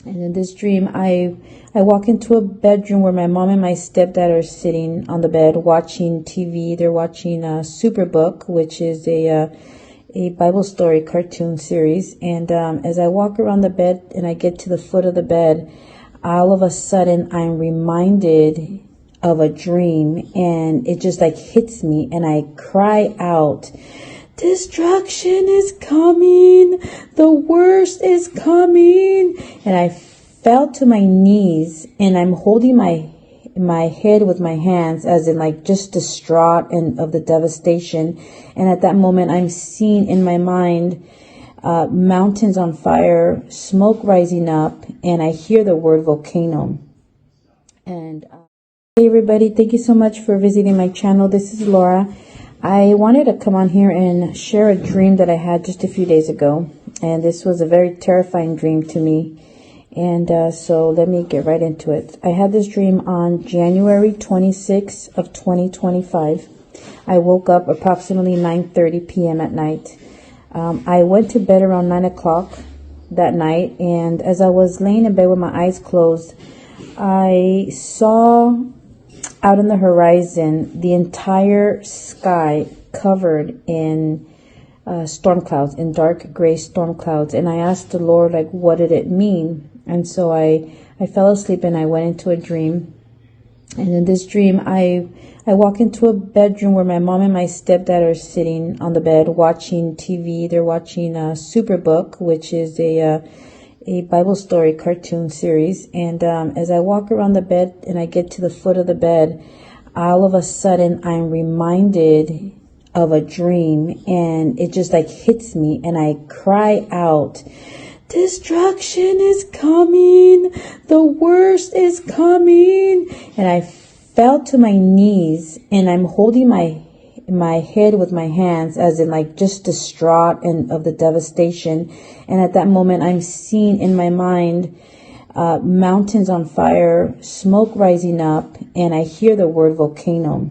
And in this dream, I walk into a bedroom where my mom and my stepdad are sitting on the bed watching TV. They're watching Superbook, which is a Bible story cartoon series. And as I walk around the bed and I get to the foot of the bed, all of a sudden I'm reminded of a dream, and it just like hits me, and I cry out, "Destruction is coming. The worst is coming." And I fell to my knees, and I'm holding my head with my hands, as in like just distraught and of the devastation. And at that moment, I'm seeing in my mind mountains on fire, smoke rising up, and I hear the word volcano. And hey everybody, thank you so much for visiting my channel. This is Laura. I wanted to come on here and share a dream that I had just a few days ago, and this was a very terrifying dream to me. And so let me get right into it. I had this dream on January 26th of 2025. I woke up approximately 9:30 p.m. at night. I went to bed around 9 o'clock that night, and as I was laying in bed with my eyes closed, I saw out on the horizon the entire sky covered in storm clouds, in dark gray storm clouds. And I asked the Lord, like, what did it mean? And so I fell asleep and I went into a dream. And in this dream, I walk into a bedroom where my mom and my stepdad are sitting on the bed watching TV. They're watching Superbook, which is a Bible story cartoon series. And as I walk around the bed and I get to the foot of the bed, all of a sudden I'm reminded of a dream, and it just like hits me, and I cry out, "Destruction is coming. The worst is coming." And I fell to my knees, and I'm holding my head with my hands, as in like just distraught and of the devastation. And at that moment, I'm seeing in my mind mountains on fire, smoke rising up, and I hear the word volcano.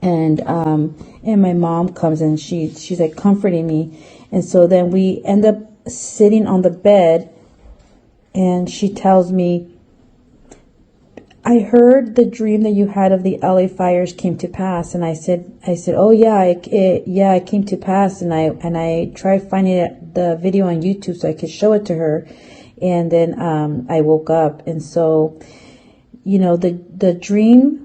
And my mom comes, and she's like comforting me. And so then we end up sitting on the bed, and she tells me, "I heard the dream that you had of the LA fires came to pass." And I said, "Oh yeah, it came to pass." And I tried finding the video on YouTube so I could show it to her. And then I woke up. And so, you know, the dream,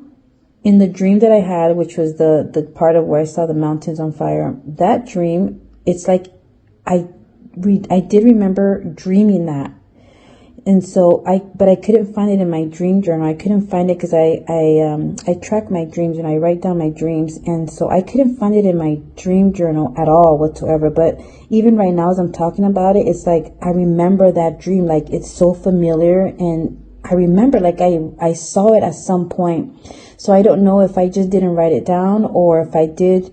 in the dream that I had, which was the part of where I saw the mountains on fire, that dream, it's like I did remember dreaming that. And so but I couldn't find it in my dream journal. I couldn't find it because I track my dreams and I write down my dreams. And so I couldn't find it in my dream journal at all whatsoever. But even right now, as I'm talking about it, it's like I remember that dream, like it's so familiar. And I remember like I saw it at some point. So I don't know if I just didn't write it down, or if I did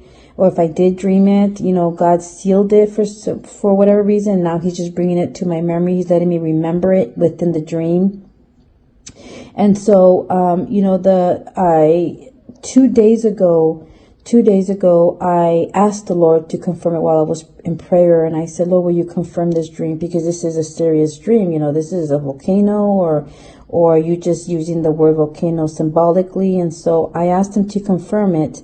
dream it. You know, God sealed it for whatever reason. Now he's just bringing it to my memory. He's letting me remember it within the dream. And so, you know, 2 days ago, I asked the Lord to confirm it while I was in prayer. And I said, "Lord, will you confirm this dream? Because this is a serious dream. You know, this is a volcano, or are you just using the word volcano symbolically?" And so I asked him to confirm it.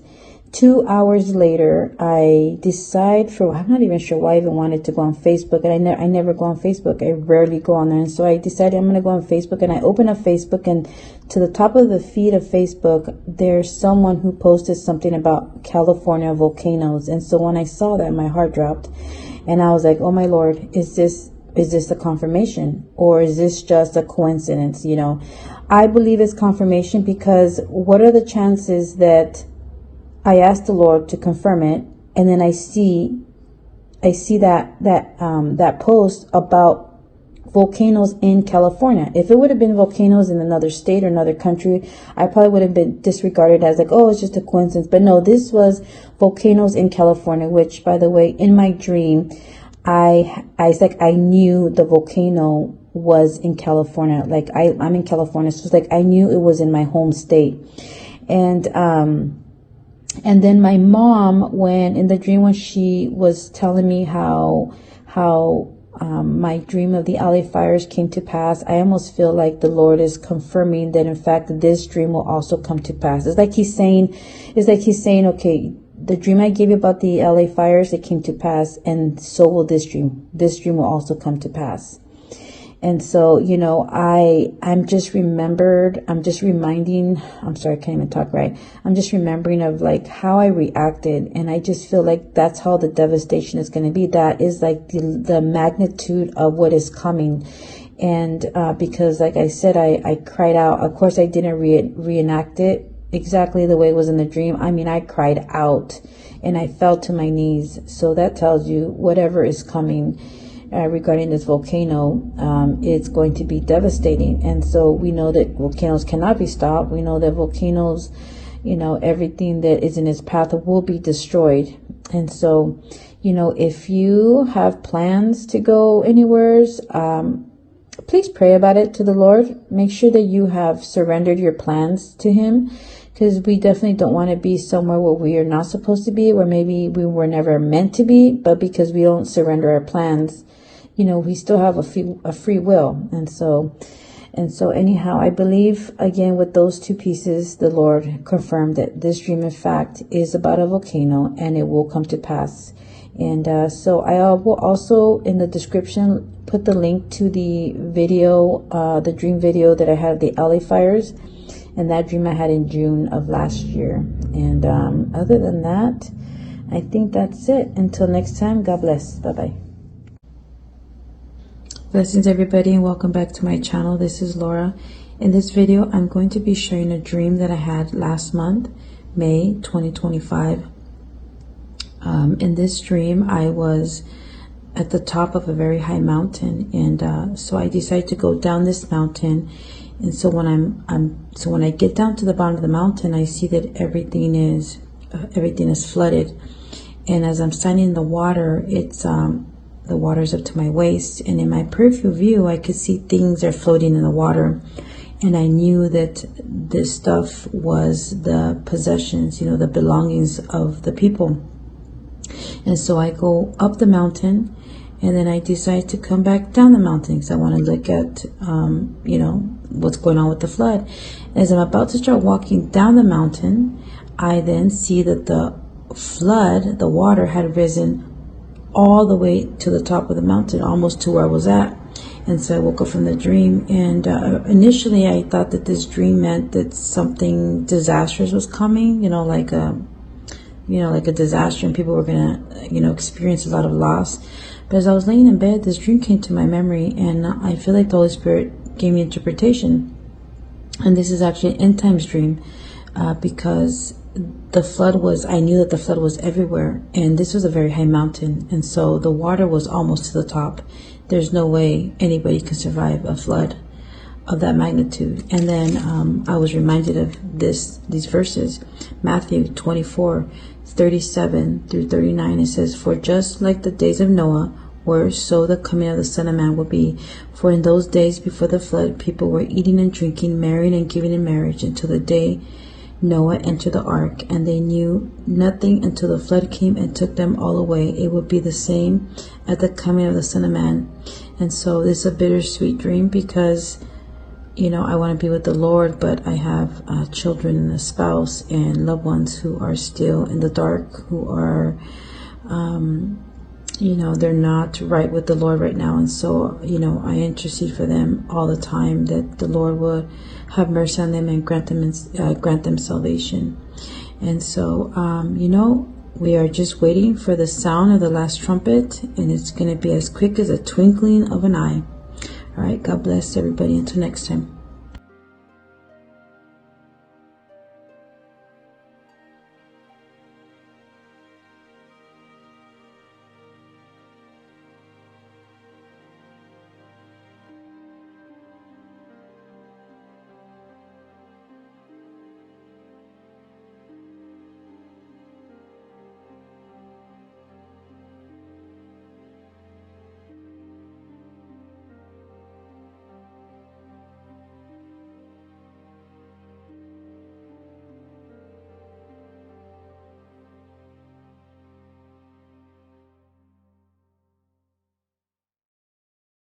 2 hours later, I decide I'm not even sure why I even wanted to go on Facebook. And I never go on Facebook. I rarely go on there. And so I decided I'm going to go on Facebook, and I open up Facebook, and to the top of the feed of Facebook, there's someone who posted something about California volcanoes. And so when I saw that, my heart dropped, and I was like, "Oh my Lord, is this a confirmation, or is this just a coincidence?" You know, I believe it's confirmation, because what are the chances that I asked the Lord to confirm it, and then I see that post about volcanoes in California. If it would have been volcanoes in another state or another country, I probably would have been disregarded as like, oh, it's just a coincidence. But no, this was volcanoes in California, which, by the way, in my dream, I knew the volcano was in California. Like I'm in California, so it's like I knew it was in my home state. And then my mom, when in the dream, when she was telling me how my dream of the LA fires came to pass, I almost feel like the Lord is confirming that in fact this dream will also come to pass. It's like he's saying, okay, the dream I gave you about the LA fires, it came to pass, and so will this dream. This dream will also come to pass. And so, I'm just reminding, I'm just remembering of like how I reacted. And I just feel like that's how the devastation is going to be. That is like the magnitude of what is coming. And, because like I said, I cried out. Of course, I didn't reenact it exactly the way it was in the dream. I mean, I cried out and I fell to my knees. So that tells you whatever is coming regarding this volcano, it's going to be devastating. And so we know that volcanoes cannot be stopped. We know that volcanoes, everything that is in its path will be destroyed. And so, if you have plans to go anywhere, please pray about it to the Lord. Make sure that you have surrendered your plans to Him, because we definitely don't want to be somewhere where we are not supposed to be, where maybe we were never meant to be, but because we don't surrender our plans, we still have a free will. And so anyhow, I believe again with those two pieces, the Lord confirmed that this dream in fact is about a volcano and it will come to pass. And so I will also in the description put the link to the video, the dream video that I had of the LA fires, and that dream I had in June of last year. And other than that, I think that's it. Until next time, God bless. Bye-bye. Blessings everybody, and welcome back to my channel. This is Laura. In this video, I'm going to be sharing a dream that I had last month, May 2025. In this dream, I was at the top of a very high mountain, and so I decided to go down this mountain. And so when when I get down to the bottom of the mountain, I see that everything is flooded. And as I'm standing in the water, the water's up to my waist, and in my peripheral view, I could see things are floating in the water. And I knew that this stuff was the possessions, the belongings of the people. And so I go up the mountain, and then I decide to come back down the mountain because I want to look at, what's going on with the flood. As I'm about to start walking down the mountain, I then see that the flood, the water had risen all the way to the top of the mountain, almost to where I was at. And so I woke up from the dream, and initially I thought that this dream meant that something disastrous was coming, like a disaster, and people were gonna, experience a lot of loss. But as I was laying in bed, this dream came to my memory, and I feel like the Holy Spirit gave me interpretation. And this is actually an end times dream, because I knew that the flood was everywhere, and this was a very high mountain, and so the water was almost to the top. There's no way anybody could survive a flood of that magnitude. And then I was reminded of these verses, Matthew 24:37 through 39. It says, "For just like the days of Noah were, so the coming of the Son of Man will be. For in those days before the flood, people were eating and drinking, marrying and giving in marriage, until the day Noah entered the ark, and they knew nothing until the flood came and took them all away. It will be the same at the coming of the Son of Man." And so this is a bittersweet dream because, I want to be with the Lord, but I have children and a spouse and loved ones who are still in the dark, who are, they're not right with the Lord right now. And so, I intercede for them all the time, that the Lord would have mercy on them and grant them salvation. And so, we are just waiting for the sound of the last trumpet, and it's going to be as quick as a twinkling of an eye. All right. God bless everybody. Until next time.